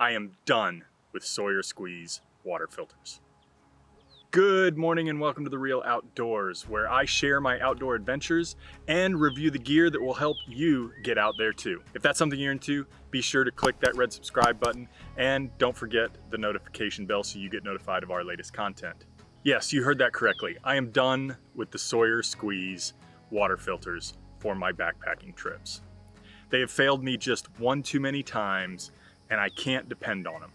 I am done with Sawyer Squeeze water filters. Good morning and welcome to The Real Outdoors, where I share my outdoor adventures and review the gear that will help you get out there too. If that's something you're into, be sure to click that red subscribe button and don't forget the notification bell so you get notified of our latest content. Yes, you heard that correctly. I am done with the Sawyer Squeeze water filters for my backpacking trips. They have failed me just one too many times and I can't depend on them.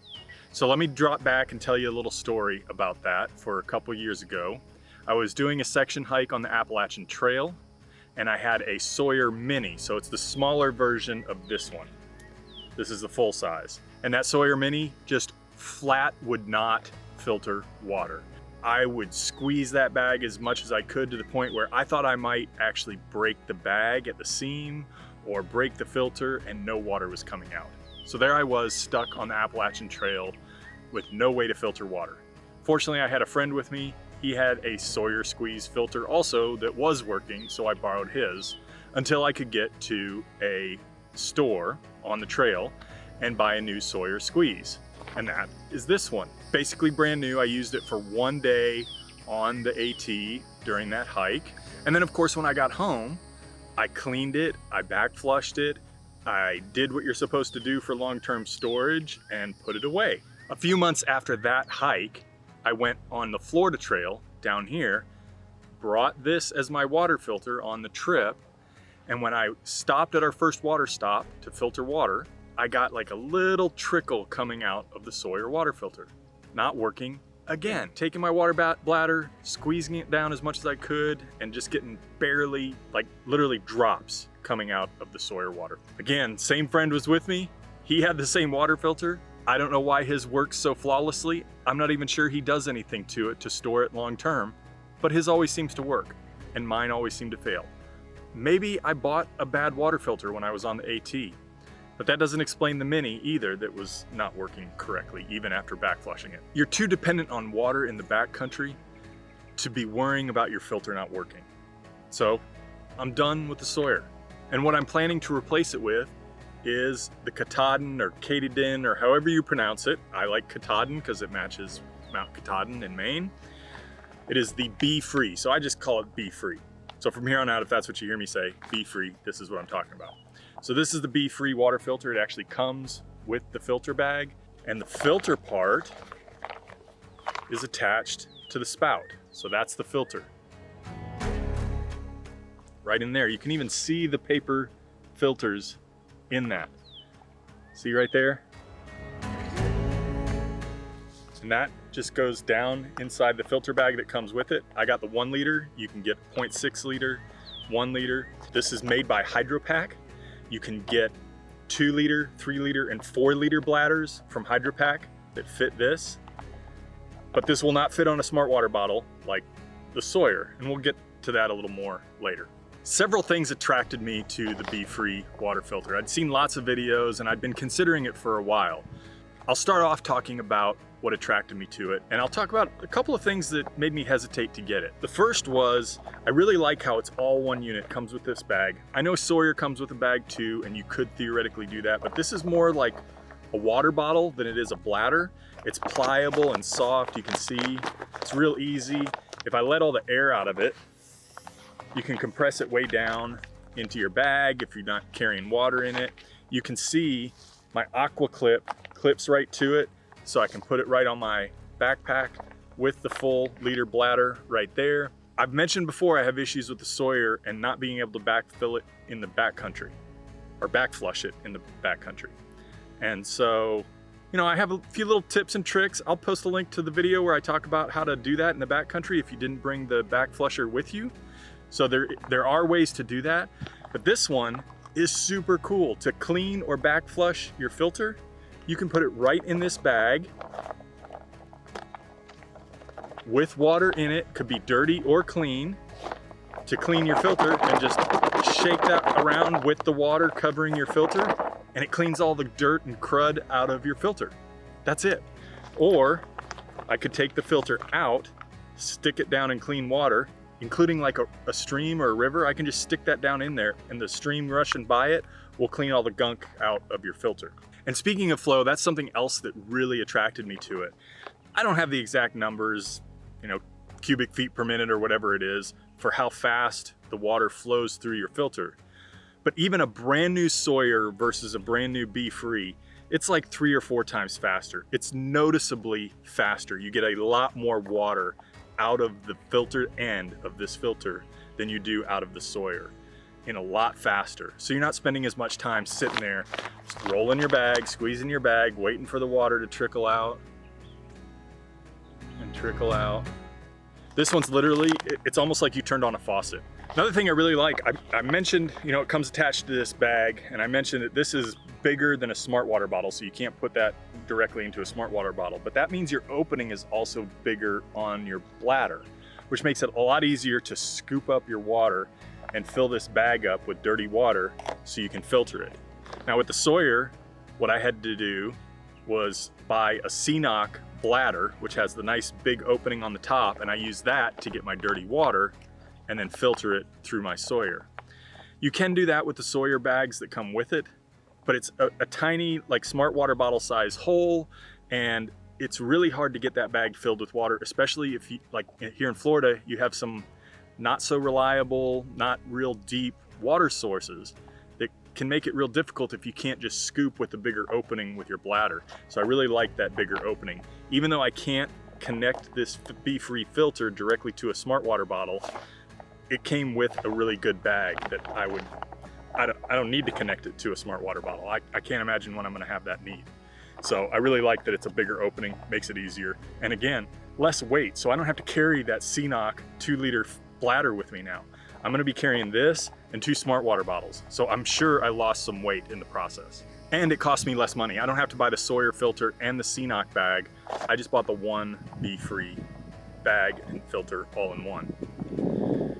So let me drop back and tell you a little story about that. For a couple years ago, I was doing a section hike on the Appalachian Trail and I had a Sawyer Mini. So it's the smaller version of this one. This is the full size. And that Sawyer Mini just flat would not filter water. I would squeeze that bag as much as I could to the point where I thought I might actually break the bag at the seam or break the filter and no water was coming out. So there I was stuck on the Appalachian Trail with no way to filter water. Fortunately, I had a friend with me. He had a Sawyer Squeeze filter also that was working, so I borrowed his until I could get to a store on the trail and buy a new Sawyer Squeeze. And that is this one. Basically brand new. I used it for one day on the AT during that hike. And then of course, when I got home, I cleaned it, I back flushed it, I did what you're supposed to do for long-term storage and put it away. A few months after that hike, I went on the Florida Trail down here, brought this as my water filter on the trip, and when I stopped at our first water stop to filter water, I got like a little trickle coming out of the Sawyer water filter. Not working again. Taking my water bladder, squeezing it down as much as I could, and just getting barely, like literally drops coming out of the Sawyer water. Again, same friend was with me. He had the same water filter. I don't know why his works so flawlessly. I'm not even sure he does anything to it to store it long term, but his always seems to work and mine always seem to fail. Maybe I bought a bad water filter when I was on the AT, but that doesn't explain the Mini either that was not working correctly even after back flushing it. You're too dependent on water in the backcountry to be worrying about your filter not working. So I'm done with the Sawyer. And what I'm planning to replace it with is the Katadyn or Katadyn or however you pronounce it. I like Katadyn because it matches Mount Katadyn in Maine. It is the BeFree, so I just call it BeFree. So from here on out, if that's what you hear me say, BeFree, this is what I'm talking about. So this is the BeFree water filter. It actually comes with the filter bag, and the filter part is attached to the spout. So that's the filter. Right in there. You can even see the paper filters in that. See right there? And that just goes down inside the filter bag that comes with it. I got the 1 liter. You can get 0.6 liter, 1 liter. This is made by Hydropack. You can get 2 liter, 3 liter, and 4 liter bladders from Hydropack that fit this. But this will not fit on a smart water bottle like the Sawyer, and we'll get to that a little more later. Several things attracted me to the BeFree water filter. I'd seen lots of videos and I'd been considering it for a while. I'll start off talking about what attracted me to it, and I'll talk about a couple of things that made me hesitate to get it. The first was, I really like how it's all one unit, comes with this bag. I know Sawyer comes with a bag too, and you could theoretically do that, but this is more like a water bottle than it is a bladder. It's pliable and soft, you can see. It's real easy. If I let all the air out of it, you can compress it way down into your bag if you're not carrying water in it. You can see my aqua clip clips right to it, so I can put it right on my backpack with the full liter bladder right there. I've mentioned before I have issues with the Sawyer and not being able to backfill it in the backcountry, or back flush it in the backcountry. And so, you know, I have a few little tips and tricks. I'll post a link to the video where I talk about how to do that in the backcountry if you didn't bring the back flusher with you. So there are ways to do that, but this one is super cool. To clean or back flush your filter, you can put it right in this bag with water in it, could be dirty or clean, to clean your filter, and just shake that around with the water covering your filter, and it cleans all the dirt and crud out of your filter. That's it. Or I could take the filter out, stick it down in clean water, including like a stream or a river. I can just stick that down in there and the stream rushing by it will clean all the gunk out of your filter. And speaking of flow, that's something else that really attracted me to it. I don't have the exact numbers, cubic feet per minute or whatever it is, for how fast the water flows through your filter. But even a brand new Sawyer versus a brand new BeFree, it's like 3 or 4 times faster. It's noticeably faster. You get a lot more water out of the filtered end of this filter than you do out of the Sawyer, in a lot faster. So you're not spending as much time sitting there, just rolling your bag, squeezing your bag, waiting for the water to trickle out and trickle out. This one's literally, it's almost like you turned on a faucet. Another thing I really like, I mentioned, it comes attached to this bag, and I mentioned that this is bigger than a smart water bottle, so you can't put that directly into a smart water bottle. But that means your opening is also bigger on your bladder, which makes it a lot easier to scoop up your water and fill this bag up with dirty water so you can filter it. Now with the Sawyer, what I had to do was buy a CNOC bladder, which has the nice big opening on the top, and I use that to get my dirty water and then filter it through my Sawyer. You can do that with the Sawyer bags that come with it, but it's a tiny, like smart water bottle size hole, and it's really hard to get that bag filled with water, especially if you, like here in Florida, you have some not so reliable, not real deep water sources that can make it real difficult if you can't just scoop with the bigger opening with your bladder. So I really like that bigger opening. Even though I can't connect this BeFree filter directly to a smart water bottle, it came with a really good bag that I don't need to connect it to a smart water bottle. I can't imagine when I'm gonna have that need. So I really like that it's a bigger opening, makes it easier. And again, less weight, so I don't have to carry that CNOC 2-liter bladder with me now. I'm gonna be carrying this and 2 smart water bottles. So I'm sure I lost some weight in the process. And it cost me less money. I don't have to buy the Sawyer filter and the CNOC bag. I just bought the one BeFree bag and filter all in one.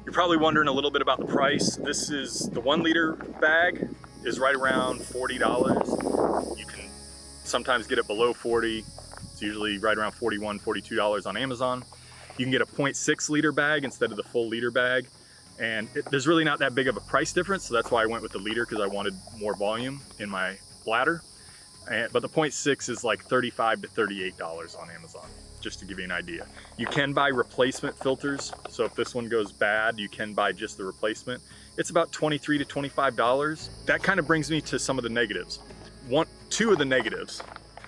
You're probably wondering a little bit about the price. This is the 1-liter bag is right around $40. You can sometimes get it below 40. It's usually right around $41, $42 on Amazon. You can get a 0.6 liter bag instead of the full liter bag. And there's really not that big of a price difference. So that's why I went with the liter, because I wanted more volume in my bladder. But the 0.6 is like $35 to $38 on Amazon, just to give you an idea. You can buy replacement filters. So if this one goes bad, you can buy just the replacement. It's about $23 to $25. That kind of brings me to some of the negatives. Two of the negatives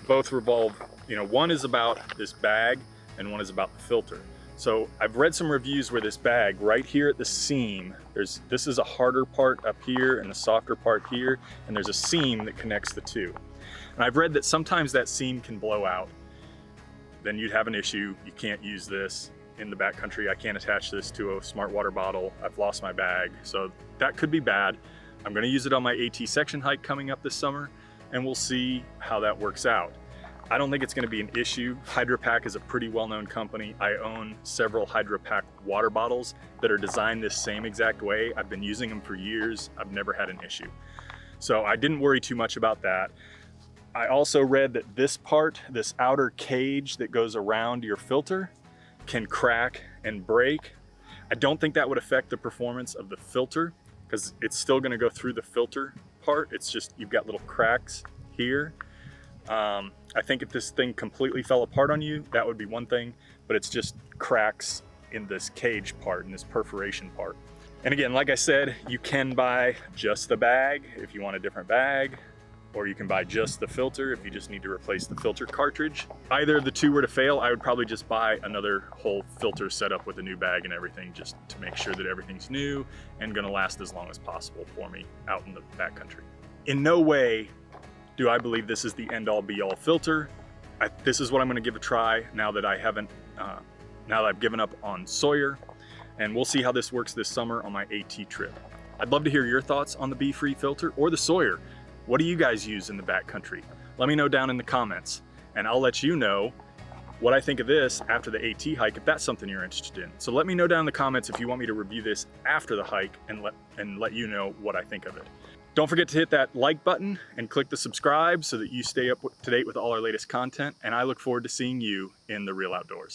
both revolve, one is about this bag and one is about the filter. So I've read some reviews where this bag right here at the seam, this is a harder part up here and a softer part here, and there's a seam that connects the two. And I've read that sometimes that seam can blow out. Then you'd have an issue. You can't use this in the backcountry. I can't attach this to a smart water bottle. I've lost my bag. So that could be bad. I'm gonna use it on my AT section hike coming up this summer, and we'll see how that works out. I don't think it's gonna be an issue. HydroPack is a pretty well-known company. I own several HydroPack water bottles that are designed this same exact way. I've been using them for years. I've never had an issue. So I didn't worry too much about that. I also read that this part, this outer cage that goes around your filter, can crack and break. I don't think that would affect the performance of the filter, because it's still gonna go through the filter part. It's just, you've got little cracks here. I think if this thing completely fell apart on you, that would be one thing, but it's just cracks in this cage part, in this perforation part. And again, like I said, you can buy just the bag if you want a different bag, or you can buy just the filter if you just need to replace the filter cartridge. Either of the two were to fail, I would probably just buy another whole filter setup with a new bag and everything, just to make sure that everything's new and gonna last as long as possible for me out in the backcountry. In no way do I believe this is the end-all be-all filter. This is what I'm gonna give a try now that I haven't, now that I've given up on Sawyer, and we'll see how this works this summer on my AT trip. I'd love to hear your thoughts on the BeFree filter or the Sawyer. What do you guys use in the backcountry? Let me know down in the comments, and I'll let you know what I think of this after the AT hike, if that's something you're interested in. So let me know down in the comments if you want me to review this after the hike and let you know what I think of it. Don't forget to hit that like button and click the subscribe so that you stay up to date with all our latest content, and I look forward to seeing you in the real outdoors.